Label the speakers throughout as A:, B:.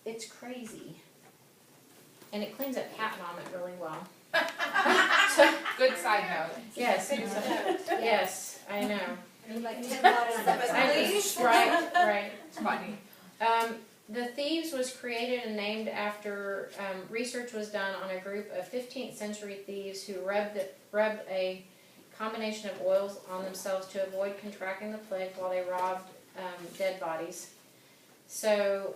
A: it's crazy. And it cleans up cat vomit really well.
B: Good side note.
A: Yes, yes, I know.
C: Like 10 bottles of it.
A: Right.
B: It's funny.
A: The Thieves was created and named after research was done on a group of 15th century thieves who rubbed a combination of oils on themselves to avoid contracting the plague while they robbed dead bodies. So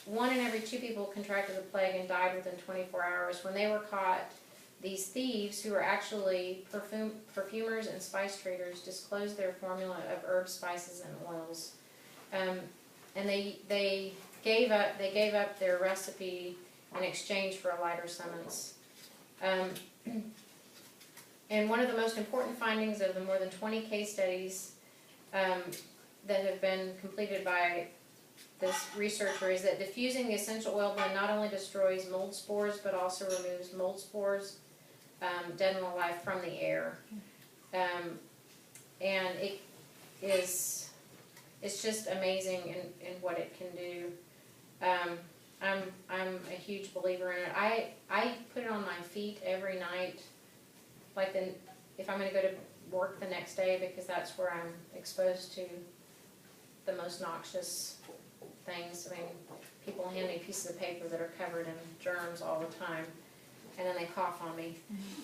A: 1 in every 2 people contracted the plague and died within 24 hours. When they were caught, these thieves, who were actually perfumers and spice traders, disclosed their formula of herbs, spices, and oils. And they gave up their recipe in exchange for a lighter summons. And one of the most important findings of the more than 20 case studies that have been completed by this researcher is that diffusing the essential oil blend not only destroys mold spores but also removes mold spores, dead and alive, from the air. And it's just amazing in what it can do. I'm a huge believer in it. I put it on my feet every night, like if I'm going to go to work the next day, because that's where I'm exposed to the most noxious things. I mean, people hand me pieces of paper that are covered in germs all the time, and then they cough on me.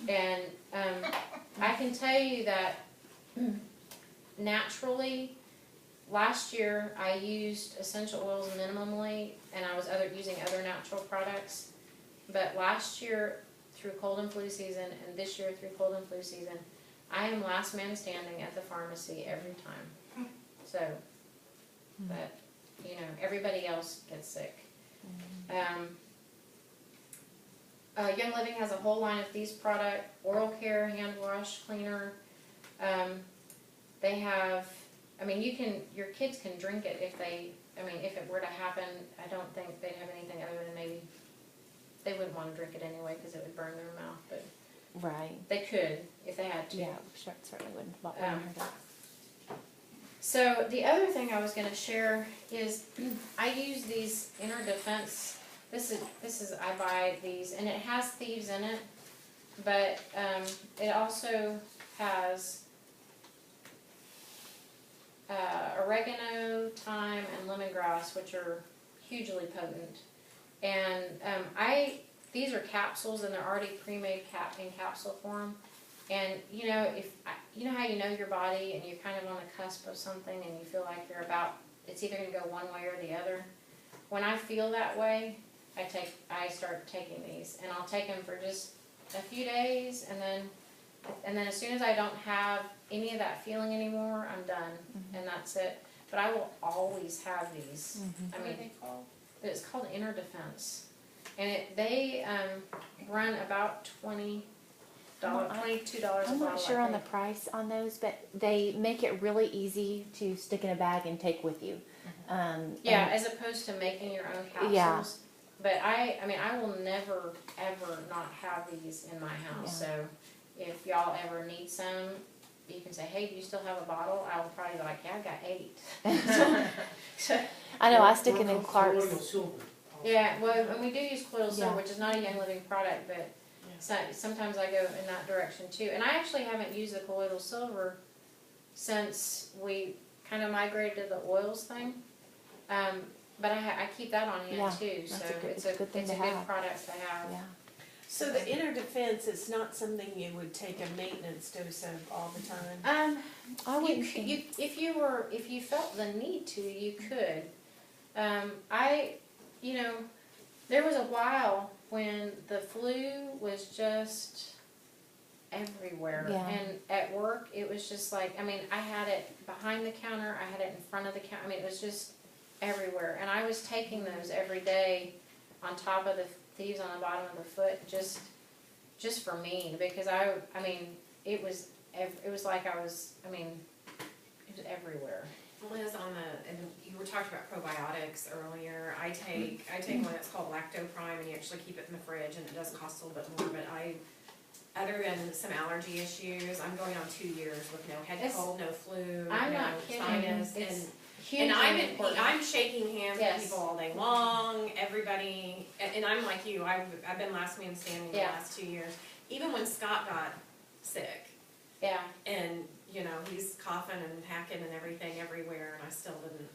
A: And I can tell you that naturally, last year I used essential oils minimally, and I was using other natural products. But last year, through cold and flu season, and this year through cold and flu season, I am last man standing at the pharmacy every time. So, but, everybody else gets sick. Young Living has a whole line of Thieves product, oral care, hand wash, cleaner. They have, your kids can drink it if it were to happen. I don't think they'd have anything other than maybe, they wouldn't want to drink it anyway because it would burn their mouth, but
D: Right.
A: they could if they had to.
D: Yeah, certainly wouldn't want to hear that.
A: So the other thing I was going to share is I use these inner defense. This is I buy these, and it has Thieves in it, but it also has oregano, thyme, and lemongrass, which are hugely potent. And these are capsules, and they're already pre-made in capsule form. And if you know how you know your body, and you're kind of on the cusp of something, and you feel like it's either going to go one way or the other. When I feel that way, I start taking these, and I'll take them for just a few days, and then as soon as I don't have any of that feeling anymore, I'm done, and that's it. But I will always have these.
B: What are they called?
A: It's called Inner Defense, and they run about $22 a bottle.
D: I'm not sure on the price on those, but they make it really easy to stick in a bag and take with you.
A: As opposed to making your own capsules.
D: Yeah.
A: But I will never, ever not have these in my house.
D: Yeah.
A: So if y'all ever need some, you can say, hey, do you still have a bottle? I will probably be like, yeah, I've got 8. So,
D: I know, I stick it in Clark's.
A: yeah, well, and we do use colloidal silver,
D: Yeah.
A: which is not a Young Living product, but sometimes I go in that direction too. And I actually haven't used the colloidal silver since we kind of migrated to the oils thing. But I keep that on hand too, so it's a good product to have.
D: Yeah.
C: So the inner defense is not something you would take a maintenance dose of all the time?
D: I wouldn't think.
A: If you felt the need to, you could. There was a while when the flu was just everywhere.
D: Yeah.
A: And at work, it was just like, I had it behind the counter, I had it in front of the counter, it was just everywhere. And I was taking those every day on top of the Thieves on the bottom of the foot, just for me, because it was like it was everywhere.
E: Liz, and you were talking about probiotics earlier. I take one that's called Lacto Prime, and you actually keep it in the fridge, and it does cost a little bit more. But other than some allergy issues, I'm going on 2 years with no head cold, no flu,
A: I'm
E: no
A: not kidding.
E: sinus,
A: hugely important.
E: I'm shaking hands
A: Yes.
E: with people all day long, everybody, and I'm like you, I've been last man standing the
A: Yeah.
E: last 2 years. Even when Scott got sick,
A: Yeah,
E: and, you know, he's coughing and hacking and everything everywhere, and I still didn't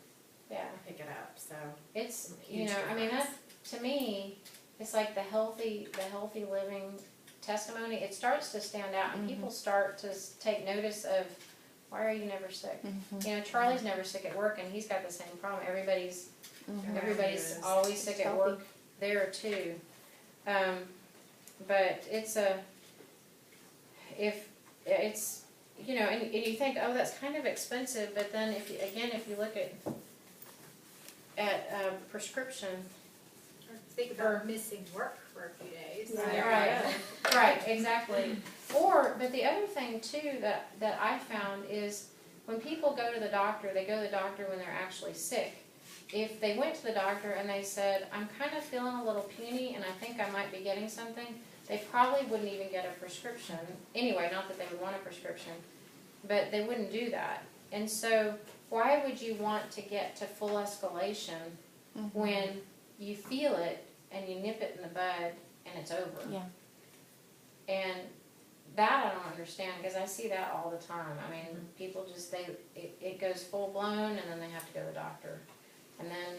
A: yeah.
E: pick it up, so.
A: It's, you
E: Huge
A: know, I mean,
E: difference.
A: that's, to me, it's like the healthy living testimony. It starts to stand out and people start to take notice of, why are you never sick? You know, Charlie's never sick at work and he's got the same problem. Everybody's
E: Is.
A: always sick at work there too. But it's you know, and you think, oh, that's kind of expensive, but then if you look at prescription,
F: Think about missing work for a few days.
A: right, exactly. But the other thing too that I found is when people go to the doctor, they go to the doctor when they're actually sick. If they went to the doctor and they said, I'm kind of feeling a little puny and I think I might be getting something, they probably wouldn't even get a prescription. Anyway, not that they would want a prescription, but they wouldn't do that. And so why would you want to get to full escalation when you feel it and you nip it in the bud and it's over?
D: Yeah.
A: And that I don't understand, because I see that all the time. I mean, people just, it goes full blown and then they have to go to the doctor. And then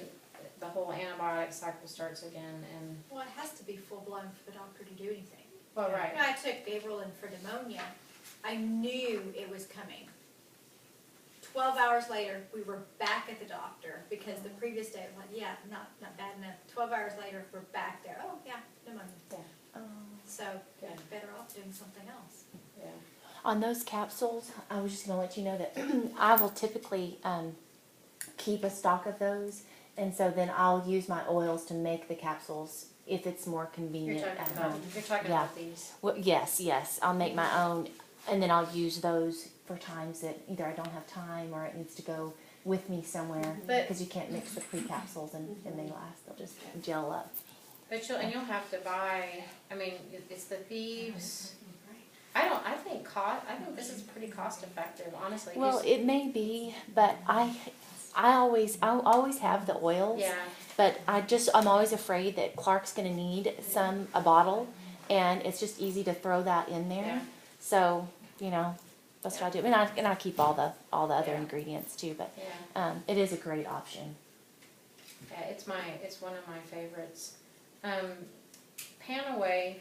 A: the whole antibiotic cycle starts again and,
F: Well, it has to be full blown for the doctor to do anything.
A: well, right.
F: When I took Gabriel in for pneumonia, I knew it was coming. 12 hours later, we were back at the doctor because the previous day, I'm like, yeah, not bad enough. 12 hours later, we're back there. Oh, yeah, pneumonia.
A: Yeah.
F: So,
A: Yeah.
F: better off doing something else.
A: Yeah.
D: On those capsules, I was just gonna let you know that I will typically keep a stock of those, and so then I'll use my oils to make the capsules if it's more convenient at home.
A: You're talking
D: Yeah.
A: about these.
D: Well, yes, I'll make my own, and then I'll use those for times that either I don't have time or it needs to go with me somewhere,
A: But-
D: because you can't mix the pre-capsules and they last, they'll just gel up.
A: But you'll have to buy, I mean, it's the Thieves. I think this is pretty cost effective, honestly.
D: Well, it may be, but I always have the oils.
A: Yeah,
D: But I'm always afraid that Clark's gonna need a bottle, and it's just easy to throw that in there.
A: Yeah.
D: So, you know, that's what I do. And I keep all the other
A: Yeah.
D: ingredients too, but,
A: yeah.
D: it is a great option.
A: Yeah, it's one of my favorites. Panaway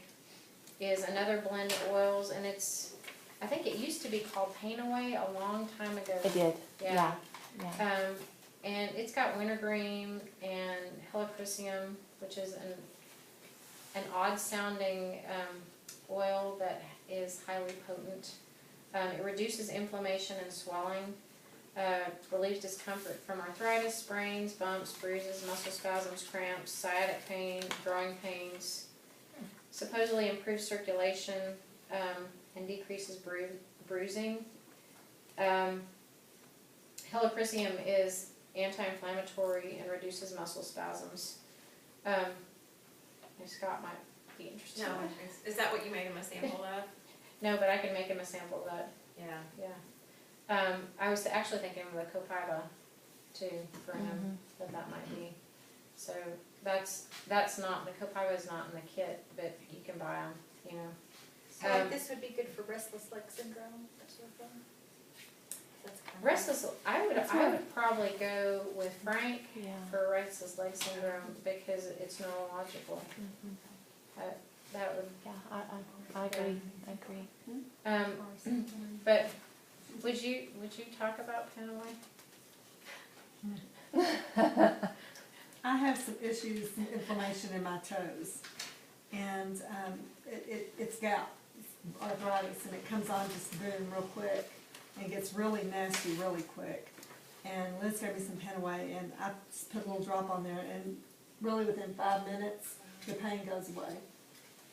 A: is another blend of oils, and I think it used to be called Panaway a long time ago.
D: It did,
A: Yeah.
D: yeah.
A: And it's got wintergreen and helichrysum, which is an odd sounding oil that is highly potent. It reduces inflammation and swelling, relieves discomfort from arthritis, sprains, bumps, bruises, muscle spasms, cramps, sciatic pain, growing pains. Supposedly improves circulation and decreases bruising. Helichrysum is anti-inflammatory and reduces muscle spasms. Scott might be interested.
E: No, is that what you made him a sample of?
A: No, but I can make him a sample of that.
E: Yeah.
A: Yeah. I was actually thinking of the Copaiba too for him, that might be. So that's not, the Copaiba is not in the kit, but you can buy them, you know.
F: So this would be good for restless leg syndrome, that sort of thing? That's kind of-
A: Restless, I would probably go with Frank
D: Yeah.
A: for restless leg syndrome because it's neurological. That would,
D: Yeah, I agree.
A: but would you talk about Panaway?
G: I have some issues, inflammation in my toes, and it's gout, arthritis, and it comes on just boom real quick, and gets really nasty really quick. And Liz gave me some Panaway, and I just put a little drop on there, and really within 5 minutes, the pain goes away.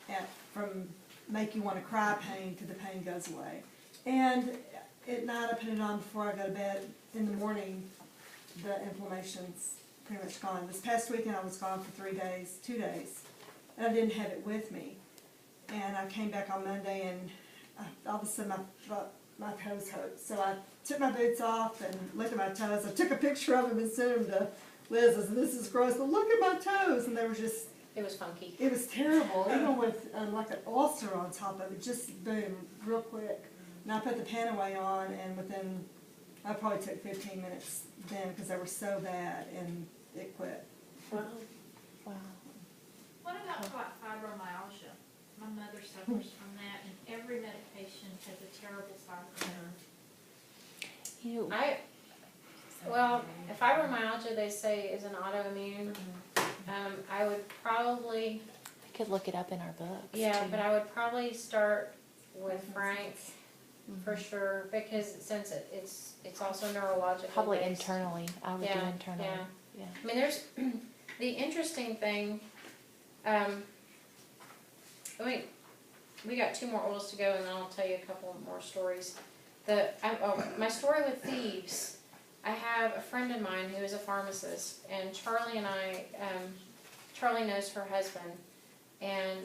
G: And from make you want to cry pain to the pain goes away. And at night I put it on before I go to bed. In the morning, the inflammation's pretty much gone. This past weekend I was gone for 2 days, and I didn't have it with me. And I came back on Monday, and all of a sudden my my toes hurt. So I took my boots off and looked at my toes. I took a picture of them and sent them to Liz's, and this is gross, but look at my toes. And they were just,
A: It was funky.
G: it was terrible, even with like an ulcer on top of it, just boom, real quick. And I put the Panaway on, and within, I probably took 15 minutes then because they were so bad, and it quit.
C: Wow.
D: Wow.
H: What about fibromyalgia? My mother suffers from that, and every medication has a terrible side effect.
D: You know,
A: Well, if fibromyalgia, they say, is an autoimmune, I would probably,
D: I could look it up in our books.
A: yeah,
D: too.
A: but I would probably start with Frank for sure, because since it's also neurologically
D: Probably
A: based.
D: internally. I would do
A: Yeah,
D: internally.
A: yeah.
D: Yeah.
A: I mean, there's the interesting thing. We got 2 more oils to go, and then I'll tell you a couple more stories. My story with Thieves. I have a friend of mine who is a pharmacist, and Charlie and I. Charlie knows her husband, and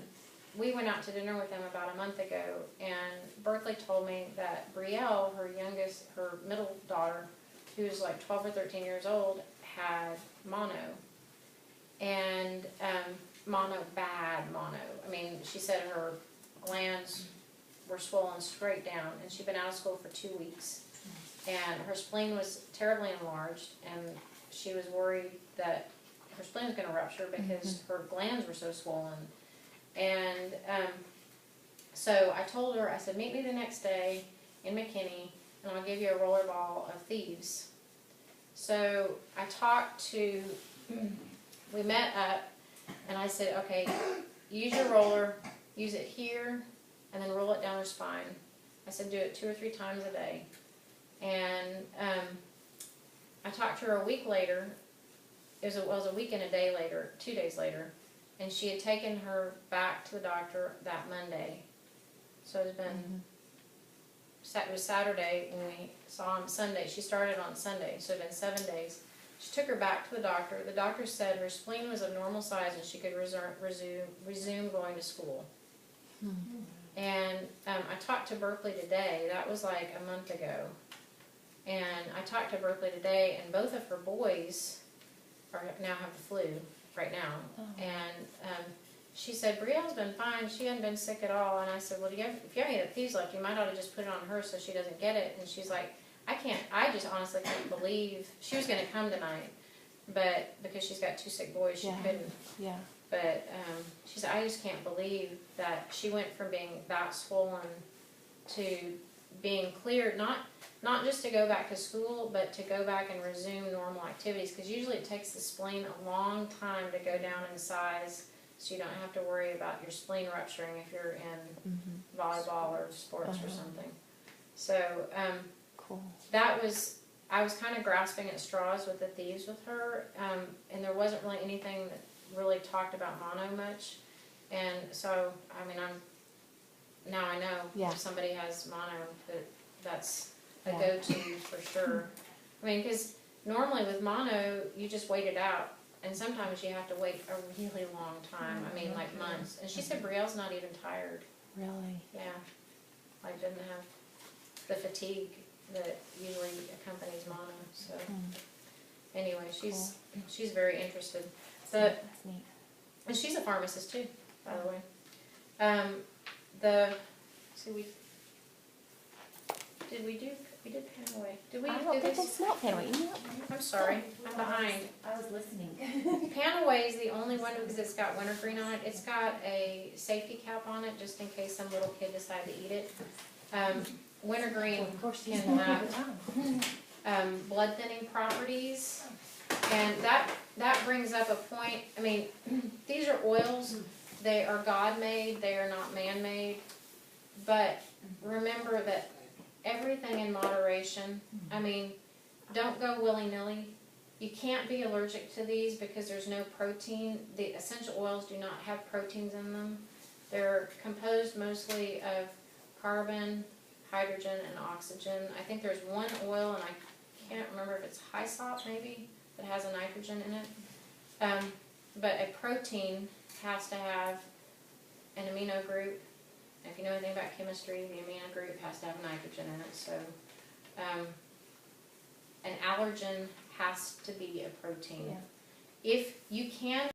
A: we went out to dinner with them about a month ago. And Berkeley told me that Brielle, her middle daughter, who's like 12 or 13 years old, had mono. And bad mono. I mean, she said her glands were swollen straight down, and she'd been out of school for 2 weeks. And her spleen was terribly enlarged, and she was worried that her spleen was going to rupture because her glands were so swollen. And so I told her, I said, meet me the next day in McKinney, and I'll give you a roller ball of Thieves. So I we met up, and I said, okay, use your roller, use it here, and then roll it down her spine. I said, do it 2 or 3 times a day. And I talked to her a week later. It was a week and a day later, 2 days later, and she had taken her back to the doctor that Monday. So it's been, it was Saturday when we saw him. Sunday. She started on Sunday, so it had been 7 days. She took her back to the doctor. The doctor said her spleen was of normal size and she could resume going to school. And I talked to Berkeley today. That was like a month ago. And I talked to Berkeley today, and both of her boys now have the flu right now.
D: Oh.
A: And she said, Brielle's been fine. She hadn't been sick at all. And I said, well, if you have any of the Thieves left, you might ought to just put it on her so she doesn't get it. And she's like, I just honestly can't believe. She was going to come tonight, but because she's got 2 sick boys, she couldn't.
D: Yeah.
A: But she said, I just can't believe that she went from being that swollen to being cleared, not just to go back to school, but to go back and resume normal activities. Because usually it takes the spleen a long time to go down in size, so you don't have to worry about your spleen rupturing if you're in volleyball or sports or something. So
D: Cool.
A: I was kind of grasping at straws with the Thieves with her, and there wasn't really anything that really talked about mono much. And so, I mean, now I know if somebody has mono, that's a go-to for sure. I mean, because normally with mono, you just wait it out, and sometimes you have to wait a really long time. I mean, like months. And she said Brielle's not even tired.
D: Really?
A: Yeah, like doesn't have the fatigue that usually accompanies mono. So anyway, she's very interested.
D: That's neat.
A: And she's a pharmacist too, by the way. We did Panaway. Did we
D: I
A: do
D: don't think
A: this?
D: it's not Panaway. You know,
A: I'm sorry, I'm behind.
D: I was listening.
A: Panaway is the only one because it's got wintergreen on it. It's got a safety cap on it just in case some little kid decided to eat it. Wintergreen
D: Of course,
A: can
D: she's not
A: have blood thinning properties, and that brings up a point. I mean, these are oils. They are God-made. They are not man-made. But remember that everything in moderation. I mean, don't go willy-nilly. You can't be allergic to these because there's no protein. The essential oils do not have proteins in them. They're composed mostly of carbon, hydrogen, and oxygen. I think there's one oil, and I can't remember if it's hyssop maybe, that has a nitrogen in it. But a protein has to have an amino group, if you know anything about chemistry, the amino group has to have nitrogen in it, so, an allergen has to be a protein.
D: Yeah.
A: If you can